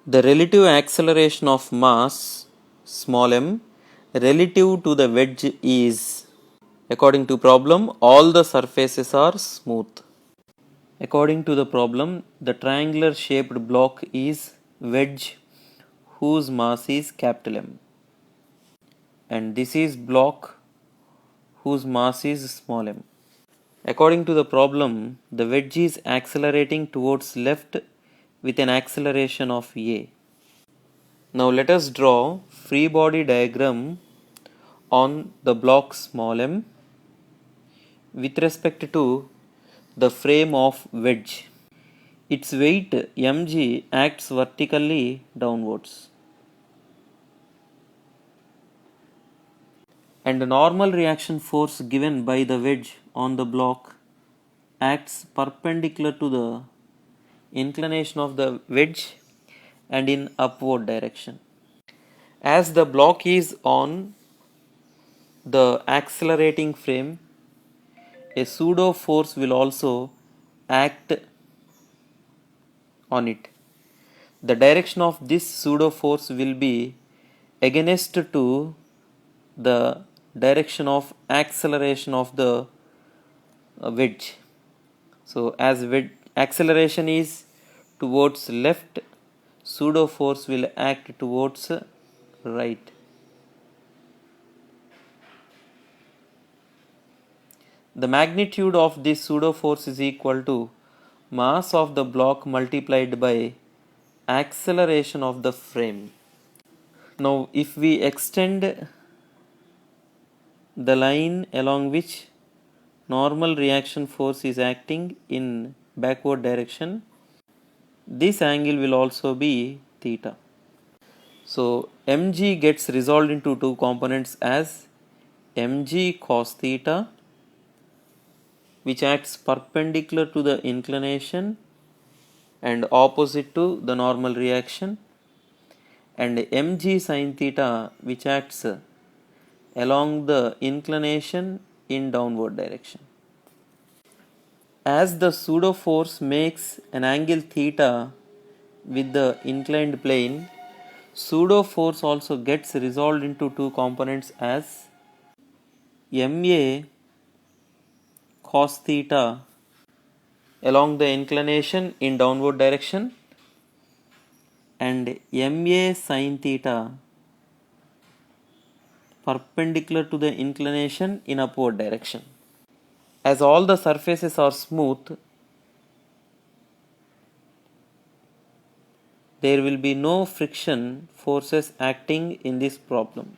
The relative acceleration of mass small m relative to the wedge is, according to problem, all the surfaces are smooth. According to the problem, the triangular shaped block is wedge whose mass is capital M, and this is block whose mass is small m. According to the problem, the wedge is accelerating towards left with an acceleration of a. Now let us draw free body diagram on the block small m with respect to the frame of wedge. Its weight mg acts vertically downwards, and the normal reaction force given by the wedge on the block acts perpendicular to the inclination of the wedge and in upward direction. As the block is on the accelerating frame, a pseudo force will also act on it. The direction of this pseudo force will be against to the direction of acceleration of the wedge. So as acceleration is towards left, pseudo force will act towards right. The magnitude of this pseudo force is equal to mass of the block multiplied by acceleration of the frame. Now if we extend the line along which normal reaction force is acting in backward direction, this angle will also be theta. So mg gets resolved into two components as mg cos theta, which acts perpendicular to the inclination and opposite to the normal reaction, and mg sin theta, which acts along the inclination in downward direction. As the pseudo force makes an angle theta with the inclined plane, pseudo force also gets resolved into two components as ma cos theta along the inclination in downward direction and ma sin theta perpendicular to the inclination in upward direction. As all the surfaces are smooth, there will be no friction forces acting in this problem.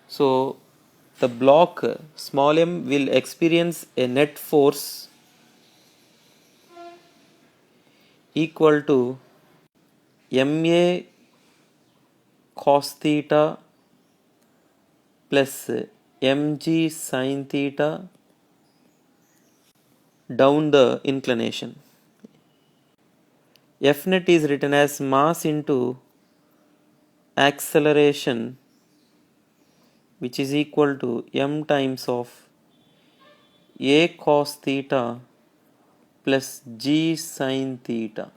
So the block small m will experience a net force equal to ma cos theta plus mg sin theta down the inclination. F net is written as mass into acceleration, which is equal to m times of a cos theta plus g sin theta.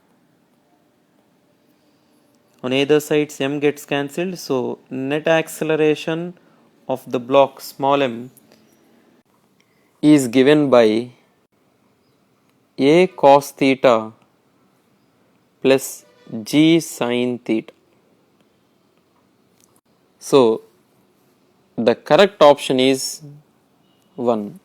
On either sides m gets cancelled, so net acceleration of the block small m is given by a cos theta plus g sin theta. So the correct option is 1.